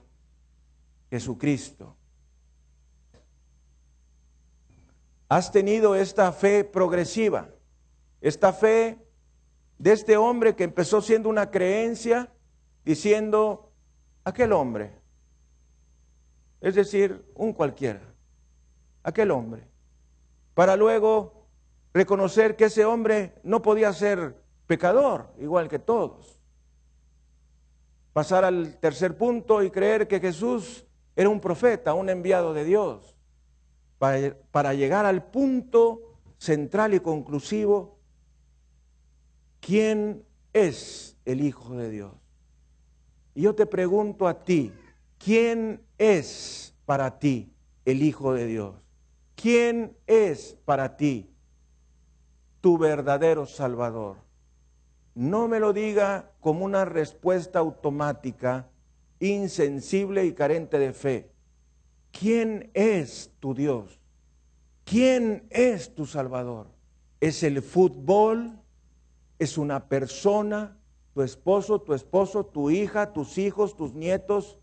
Jesucristo? ¿Has tenido esta fe progresiva? Esta fe de este hombre que empezó siendo una creencia, diciendo, aquel hombre, es decir, un cualquiera, aquel hombre, para luego reconocer que ese hombre no podía ser pecador, igual que todos. Pasar al tercer punto y creer que Jesús era un profeta, un enviado de Dios, para llegar al punto central y conclusivo, ¿quién es el Hijo de Dios? Y yo te pregunto a ti, ¿quién es para ti el Hijo de Dios? ¿Quién es para ti tu verdadero Salvador? No me lo diga como una respuesta automática, insensible y carente de fe. ¿Quién es tu Dios? ¿Quién es tu Salvador? ¿Es el fútbol? ¿Es una persona? ¿Tu esposo, tu hija, tus hijos, tus nietos,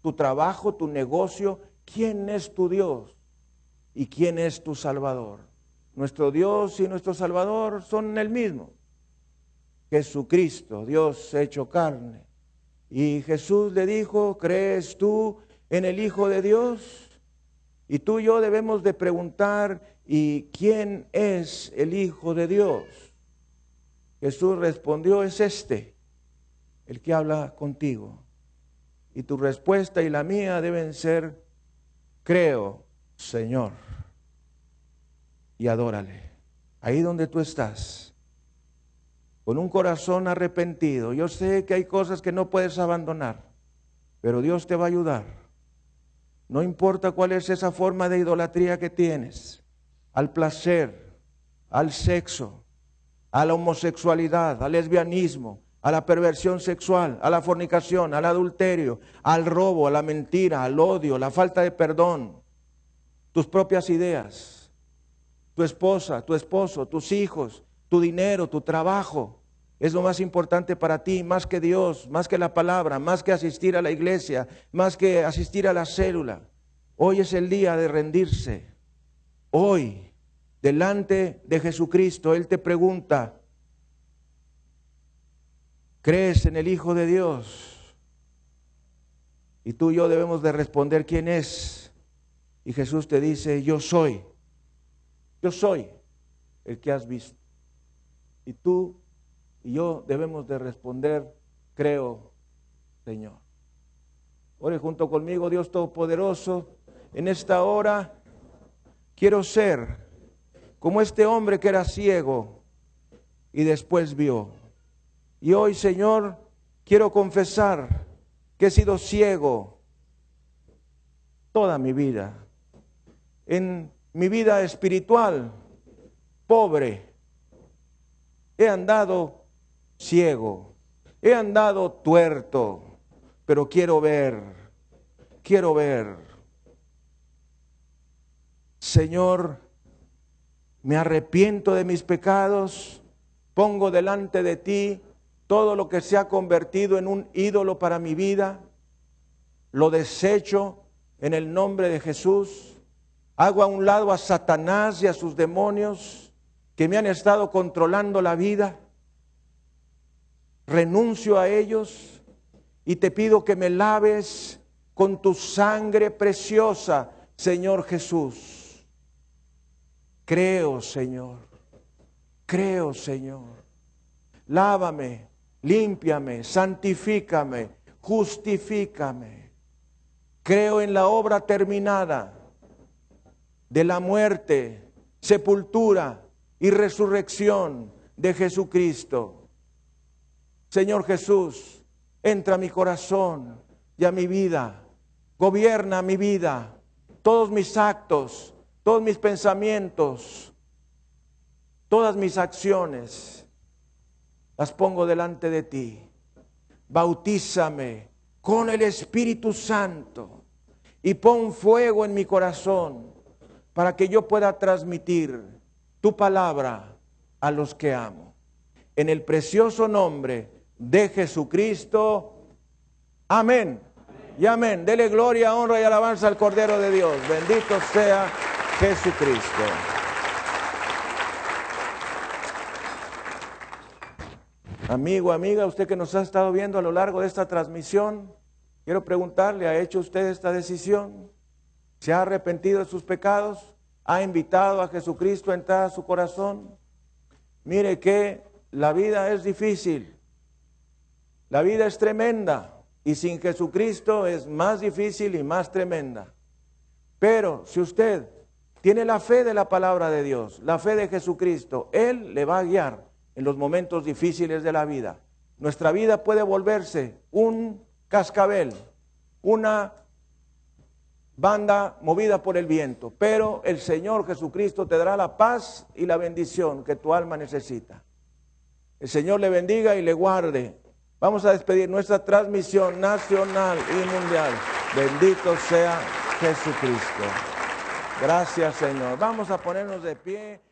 tu trabajo, tu negocio? ¿Quién es tu Dios? ¿Y quién es tu Salvador? Nuestro Dios y nuestro Salvador son el mismo. Jesucristo, Dios hecho carne. Y Jesús le dijo, ¿crees tú en el Hijo de Dios? Y tú y yo debemos de preguntar, ¿y quién es el Hijo de Dios? Jesús respondió, es este, el que habla contigo. Y tu respuesta y la mía deben ser, creo, Señor. Y adórale. Ahí donde tú estás, con un corazón arrepentido. Yo sé que hay cosas que no puedes abandonar, pero Dios te va a ayudar. No importa cuál es esa forma de idolatría que tienes, al placer, al sexo, a la homosexualidad, al lesbianismo, a la perversión sexual, a la fornicación, al adulterio, al robo, a la mentira, al odio, la falta de perdón, tus propias ideas, tu esposa, tu esposo, tus hijos, tu dinero, tu trabajo, es lo más importante para ti, más que Dios, más que la palabra, más que asistir a la iglesia, más que asistir a la célula. Hoy es el día de rendirse. Hoy, delante de Jesucristo, Él te pregunta, ¿crees en el Hijo de Dios? Y tú y yo debemos de responder quién es. Y Jesús te dice, yo soy el que has visto. Y tú y yo debemos de responder, creo, Señor. Ore junto conmigo, Dios Todopoderoso, en esta hora quiero ser como este hombre que era ciego y después vio. Y hoy, Señor, quiero confesar que he sido ciego toda mi vida. En mi vida espiritual, pobre, he andado ciego, he andado tuerto, pero quiero ver. Señor, me arrepiento de mis pecados, pongo delante de ti todo lo que se ha convertido en un ídolo para mi vida, lo desecho en el nombre de Jesús, hago a un lado a Satanás y a sus demonios que me han estado controlando la vida, renuncio a ellos y te pido que me laves con tu sangre preciosa, Señor Jesús. Creo, Señor. Lávame, límpiame, santifícame, justifícame. Creo en la obra terminada de la muerte, sepultura y resurrección de Jesucristo. Señor Jesús, entra a mi corazón y a mi vida, gobierna mi vida, todos mis actos, todos mis pensamientos, todas mis acciones, las pongo delante de ti. bautízame con el Espíritu Santo y pon fuego en mi corazón para que yo pueda transmitir tu palabra a los que amo. En el precioso nombre de Jesucristo. Amén. Y amén. Dele gloria, honra y alabanza al Cordero de Dios. Bendito sea Jesucristo. Amigo, amiga, usted que nos ha estado viendo a lo largo de esta transmisión, quiero preguntarle, ¿ha hecho usted esta decisión? ¿Se ha arrepentido de sus pecados? ¿Ha invitado a Jesucristo a entrar a su corazón? Mire que la vida es difícil, la vida es tremenda y sin Jesucristo es más difícil y más tremenda. Pero si usted tiene la fe de la palabra de Dios, la fe de Jesucristo, Él le va a guiar en los momentos difíciles de la vida. Nuestra vida puede volverse un cascabel, una banda movida por el viento, pero el Señor Jesucristo te dará la paz y la bendición que tu alma necesita. El Señor le bendiga y le guarde. Vamos a despedir nuestra transmisión nacional y mundial. Bendito sea Jesucristo. Gracias, Señor. Vamos a ponernos de pie.